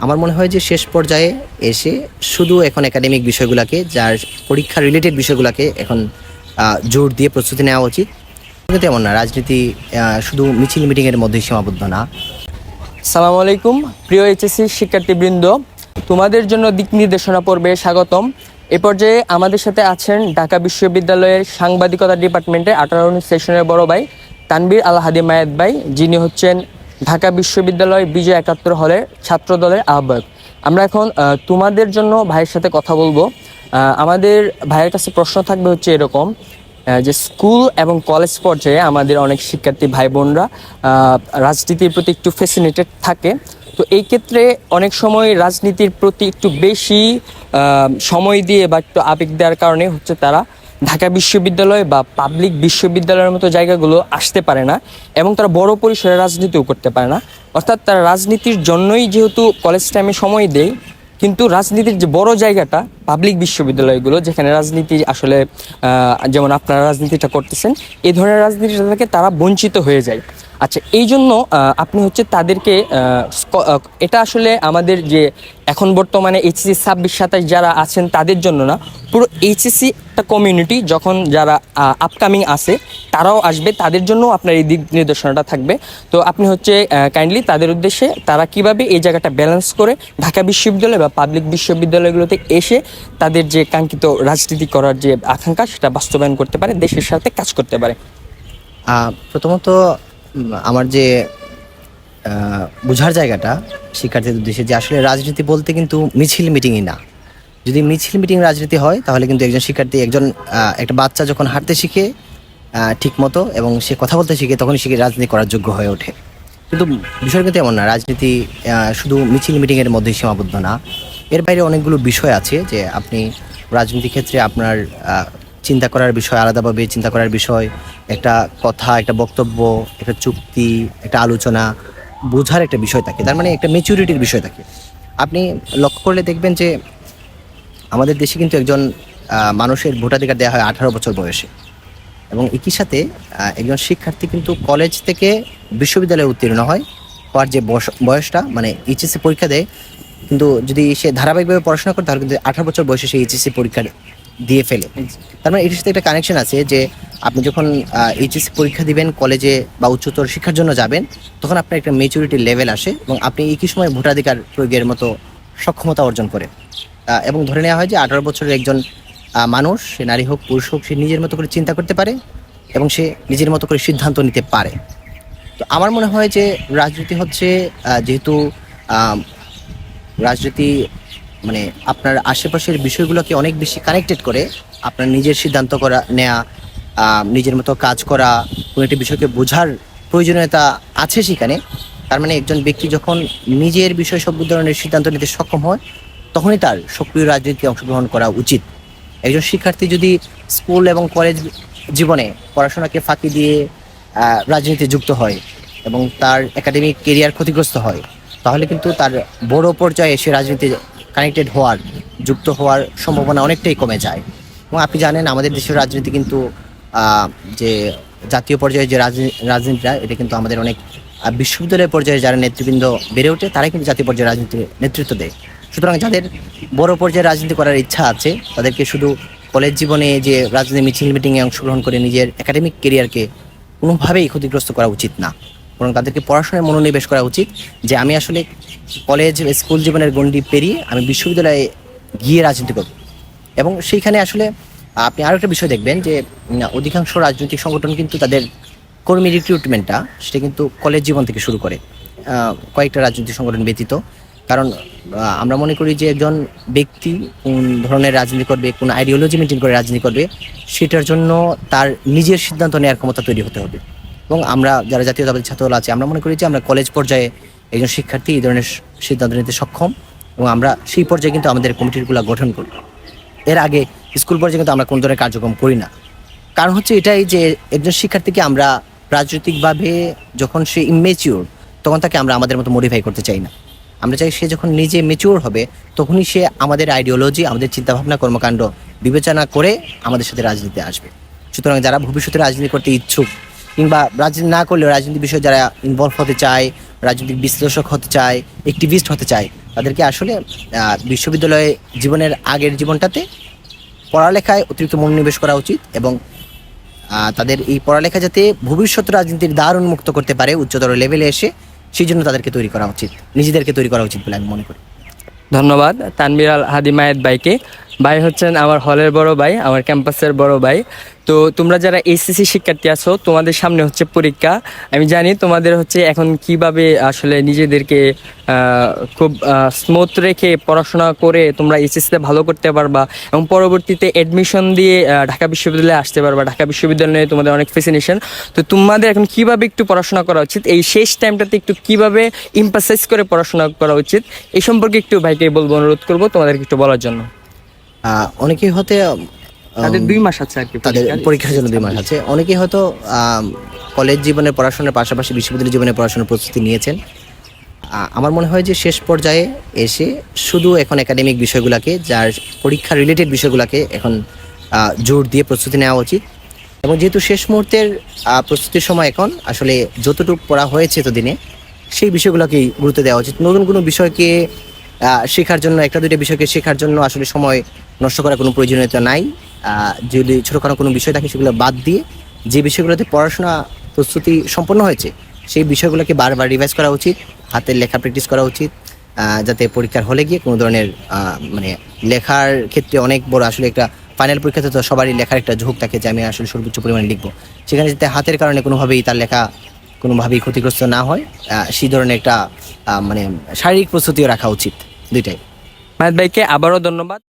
আমার মনে হয় যে শেষ পর্যায়ে এসে শুধু এখন একাডেমিক বিষয়গুলোকে, যার পরীক্ষা রিলেটেড বিষয়গুলোকে এখন জোর দিয়ে প্রস্তুতি নেওয়া উচিত। কিন্তু এমন না, রাজনীতি শুধু মিছিল মিটিংয়ের মধ্যেই সীমাবদ্ধ না। সালামু আলাইকুম প্রিয় এইচএসসি শিক্ষার্থীবৃন্দ, তোমাদের জন্য দিক নির্দেশনা পর্বে স্বাগতম। এ পর্যায়ে আমাদের সাথে আছেন ঢাকা বিশ্ববিদ্যালয়ের সাংবাদিকতা ডিপার্টমেন্টের 18 সেশনের বড় ভাই তানবীর আল হাদি মায়েদ ভাই, যিনি হচ্ছেন ঢাকা বিশ্ববিদ্যালয় বিজয় 71 হলের ছাত্র দলের আহ্বায়ক। আমরা এখন তোমাদের জন্য ভাইয়ের সাথে কথা বলবো। আমাদের ভাইয়ের কাছে প্রশ্ন থাকবে হচ্ছে এরকম, যে স্কুল এবং কলেজ পর্যায়ে আমাদের অনেক শিক্ষার্থী ভাই বোনরা রাজনীতির প্রতি একটু ফ্যাসিনেটেড থাকে। তো এই ক্ষেত্রে অনেক সময় রাজনীতির প্রতি একটু বেশি সময় দিয়ে বা একটু আবেগ দেওয়ার কারণে হচ্ছে তারা ঢাকা বিশ্ববিদ্যালয় বা পাবলিক বিশ্ববিদ্যালয়ের মতো জায়গাগুলো আসতে পারে না এবং তারা বড় পরিসরে রাজনীতিও করতে পারে না। অর্থাৎ তারা রাজনীতির জন্যই যেহেতু কলেজ টাইমে সময় দেয়, কিন্তু রাজনীতির যে বড় জায়গাটা পাবলিক বিশ্ববিদ্যালয়গুলো, যেখানে রাজনীতি আসলে যেমন আপনারা রাজনীতিটা করতেছেন, এই ধরনের রাজনীতিটা থেকে তারা বঞ্চিত হয়ে যায়। আচ্ছা, এই জন্য আপনি হচ্ছে তাদেরকে এটা আসলে আমাদের যে এখন বর্তমানে এইচএসসি 26-27 যারা আছেন তাদের জন্য না, পুরো এইচএসসি একটা কমিউনিটি যখন যারা আপকামিং আছে তারাও আসবে, তাদের জন্য আপনার এই দিক নির্দেশনাটা থাকবে। তো আপনি হচ্ছে কাইন্ডলি তাদের উদ্দেশ্যে তারা কিভাবে এই জায়গাটা ব্যালেন্স করে ঢাকা বিশ্ববিদ্যালয় বা পাবলিক বিশ্ববিদ্যালয়গুলোতে এসে তাদের যে কাঙ্ক্ষিত রাজনীতি করার যে আকাঙ্ক্ষা সেটা বাস্তবায়ন করতে পারে, দেশের সাথে কাজ করতে পারে। প্রথমত আমার যে বোঝার জায়গাটা শিক্ষার্থীদের উদ্দেশ্যে, যে আসলে রাজনীতি বলতে কিন্তু মিছিল মিটিংই না। যদি মিছিল মিটিং রাজনীতি হয় তাহলে কিন্তু একজন শিক্ষার্থী, একটা বাচ্চা যখন হাঁটতে শিখে ঠিক মতো এবং সে কথা বলতে শিখে, তখনই সে রাজনীতি করার যোগ্য হয়ে ওঠে। কিন্তু বিষয় কিন্তু এমন না, রাজনীতি শুধু মিছিল মিটিংয়ের মধ্যেই সীমাবদ্ধ না। এর বাইরে অনেকগুলো বিষয় আছে যে আপনি রাজনীতি ক্ষেত্রে আপনার চিন্তা করার বিষয়, আলাদাভাবে চিন্তা করার বিষয়, একটা কথা, একটা বক্তব্য, একটা চুক্তি, একটা আলোচনা বোঝার একটা বিষয় থাকে। তার মানে একটা ম্যাচুরিটির বিষয় থাকে। আপনি লক্ষ্য করলে দেখবেন যে আমাদের দেশে কিন্তু একজন মানুষের ভোটাধিকার দেওয়া হয় 18 বছর বয়সে, এবং একই সাথে একজন শিক্ষার্থী কিন্তু কলেজ থেকে বিশ্ববিদ্যালয়ে উত্তীর্ণ হওয়ার যে বয়সটা, মানে এইচএসসি পরীক্ষা দেয়, কিন্তু যদি সে ধারাবাহিকভাবে পড়াশোনা করে তাহলে কিন্তু 18 বছর বয়সে সে এইচএসসি পরীক্ষা দিয়ে ফেলে। তার মানে এটির সাথে একটা কানেকশন আছে যে আপনি যখন এইচএসসি পরীক্ষা দিবেন, কলেজে বা উচ্চতর শিক্ষার জন্য যাবেন, তখন আপনার একটা ম্যাচুরিটি লেভেল আসে এবং আপনি একই সময় ভোটাধিকার প্রয়োগের মতো সক্ষমতা অর্জন করে। এবং ধরে নেওয়া হয় যে 18 বছরের একজন মানুষ, সে নারী হোক পুরুষ হোক, সে নিজের মতো করে চিন্তা করতে পারে এবং সে নিজের মতো করে সিদ্ধান্ত নিতে পারে। তো আমার মনে হয় যে রাজনীতি হচ্ছে, যেহেতু রাজনীতি মানে আপনার আশেপাশের বিষয়গুলোকে অনেক বেশি কানেক্টেড করে, আপনার নিজের সিদ্ধান্ত নেওয়া, নিজের মতো কাজ করা, কোনো একটি বিষয়কে বোঝার প্রয়োজনীয়তা আছে সেখানে। তার মানে একজন ব্যক্তি যখন নিজের বিষয় সব ধরনের সিদ্ধান্ত নিতে সক্ষম হয়, তখনই তার সক্রিয় রাজনীতিতে অংশগ্রহণ করা উচিত। একজন শিক্ষার্থী যদি স্কুল এবং কলেজ জীবনে পড়াশোনাকে ফাঁকি দিয়ে রাজনীতিতে যুক্ত হয় এবং তার একাডেমিক কেরিয়ার ক্ষতিগ্রস্ত হয়, তাহলে কিন্তু তার বড় পর্যায়ে সে রাজনীতি কানেক্টেড হওয়ার, যুক্ত হওয়ার সম্ভাবনা অনেকটাই কমে যায়। এবং আপনি জানেন আমাদের দেশের রাজনীতি কিন্তু যে জাতীয় পর্যায়ে যে রাজনীতিটা, এটা কিন্তু আমাদের অনেক বিশ্ববিদ্যালয় পর্যায়ে যারা নেতৃবৃন্দ বেড়ে ওঠে, তারাই কিন্তু জাতীয় পর্যায়ে রাজনীতির নেতৃত্ব দেয়। সুতরাং যাদের বড় পর্যায়ে রাজনীতি করার ইচ্ছা আছে, তাদেরকে শুধু কলেজ জীবনে যে রাজনীতি মিছিল মিটিংয়ে অংশগ্রহণ করে নিজের একাডেমিক কেরিয়ারকে কোনোভাবেই ক্ষতিগ্রস্ত করা উচিত না, বরং তাদেরকে পড়াশোনায় মনোনিবেশ করা উচিত। যে আমি আসলে কলেজ স্কুল জীবনের গণ্ডি পেরিয়ে আমি বিশ্ববিদ্যালয়ে গিয়ে রাজনীতি করব। এবং সেইখানে আসলে আপনি আরও একটা বিষয় দেখবেন যে অধিকাংশ রাজনৈতিক সংগঠন কিন্তু তাদের কর্মী রিক্রুটমেন্টটা সেটা কিন্তু কলেজ জীবন থেকে শুরু করে, কয়েকটা রাজনৈতিক সংগঠন ব্যতীত। কারণ আমরা মনে করি যে একজন ব্যক্তি কোন ধরনের রাজনীতি করবে, কোন আইডিওলজি মেনটেন করে রাজনীতি করবে, সেটার জন্য তার নিজের সিদ্ধান্ত নেওয়ার ক্ষমতা তৈরি হতে হবে। এবং আমরা যারা জাতীয়তাবাদী ছাত্রদল আছে, আমরা মনে করি যে আমরা কলেজ পর্যায়ে একজন শিক্ষার্থী এই ধরনের সিদ্ধান্ত নিতে সক্ষম, এবং আমরা সেই পর্যায়ে কিন্তু আমাদের কমিটিগুলো গঠন করি। এর আগে স্কুল পর্যায়ে কিন্তু আমরা কোনো ধরনের কার্যক্রম করি না। কারণ হচ্ছে এটাই যে একজন শিক্ষার্থীকে আমরা রাজনৈতিকভাবে, যখন সে ইমেচিওর, তখন তাকে আমরা আমাদের মতো মডিফাই করতে চাই না। আমরা চাই সে যখন নিজে ম্যাচিওর হবে, তখনই সে আমাদের আইডিওলজি, আমাদের চিন্তাভাবনা, কর্মকাণ্ড বিবেচনা করে আমাদের সাথে রাজনীতিতে আসবে। সুতরাং যারা ভবিষ্যতে রাজনীতি করতে ইচ্ছুক, কিংবা রাজনীতি না করলেও রাজনীতি বিষয়ে যারা ইনভলভ হতে চায়, রাজনৈতিক বিশ্লেষক হতে চায়, অ্যাক্টিভিস্ট হতে চায়, তাদেরকে আসলে বিশ্ববিদ্যালয়ে জীবনের আগের জীবনটাতে পড়ালেখায় অতিরিক্ত মনোনিবেশ করা উচিত এবং তাদের এই পড়ালেখা যাতে ভবিষ্যৎ রাজনীতির দ্বার উন্মুক্ত করতে পারে উচ্চতর লেভেলে এসে, সেই জন্য তাদেরকে তৈরি করা উচিত, নিজেদেরকে তৈরি করা উচিত বলে আমি মনে করি। ধন্যবাদ তানভীর আল হাদি মায়েদ ভাইকে। ভাই হচ্ছেন আমার হলের বড় ভাই, আমার ক্যাম্পাসের বড় ভাই। তো তোমরা যারা এইচএসসি শিক্ষার্থী আছো, তোমাদের সামনে হচ্ছে পরীক্ষা। আমি জানি তোমাদের হচ্ছে এখন কিভাবে আসলে নিজেদেরকে খুব স্মুথ রেখে পড়াশোনা করে তোমরা এইচএসসিতে ভালো করতে পারবা এবং পরবর্তীতে অ্যাডমিশন দিয়ে ঢাকা বিশ্ববিদ্যালয়ে আসতে পারবা। ঢাকা বিশ্ববিদ্যালয়ে তোমাদের অনেক ফ্যাসিনেশন। তো তোমাদের এখন কিভাবে একটু পড়াশোনা করা উচিত, এই শেষ টাইমটাতে একটু কিভাবে ইম্পাসাইজ করে পড়াশোনা করা উচিত, এই সম্পর্কে একটু ভাইকে বলবো, অনুরোধ করবো তোমাদেরকে একটু বলার জন্য। অনেকেই হতে তাদের 2 মাস আছে আর কি, তাদের পরীক্ষার জন্য 2 মাস আছে। অনেকেই হয়তো কলেজ জীবনের পড়াশোনার পাশাপাশি বিশ্ববিদ্যালয় জীবনের পড়াশোনার প্রস্তুতি নিয়েছেন। আমার মনে হয় যে শেষ পর্যায়ে এসে শুধু এখন একাডেমিক বিষয়গুলোকে, যার পরীক্ষা রিলেটেড বিষয়গুলোকে এখন জোর দিয়ে প্রস্তুতি নেওয়া উচিত। এবং যেহেতু শেষ মুহূর্তের প্রস্তুতির সময়, এখন আসলে যতটুকু পড়া হয়েছে এতদিনে সেই বিষয়গুলোকেই গুরুত্ব দেওয়া উচিত। নতুন কোনো বিষয়কে শেখার জন্য, একটা দুইটা বিষয়কে শেখার জন্য আসলে সময় নষ্ট করার কোনো প্রয়োজনীয়তা নাই। যদি ছোটোখাটো কোনো বিষয় থাকে সেগুলো বাদ দিয়ে যে বিষয়গুলোতে পড়াশোনা প্রস্তুতি সম্পন্ন হয়েছে সেই বিষয়গুলোকে বারবার রিভাইজ করা উচিত, হাতের লেখা প্র্যাকটিস করা উচিত, যাতে পরীক্ষার হলে গিয়ে কোনো ধরনের মানে লেখার ক্ষেত্রে অনেক বড় আসলে একটা ফাইনাল পরীক্ষাতে তো সবারই লেখার একটা ঝোঁক থাকে যে আমি আসলে সর্বোচ্চ পরিমাণে লিখবো, সেখানে যাতে হাতের কারণে কোনোভাবেই তার লেখা কোনোভাবেই ক্ষতিগ্রস্ত না হয়, সেই ধরনের একটা মানে শারীরিক প্রস্তুতিও রাখা উচিত। দুইটাই। মায়েদ ভাইকে আবারও ধন্যবাদ।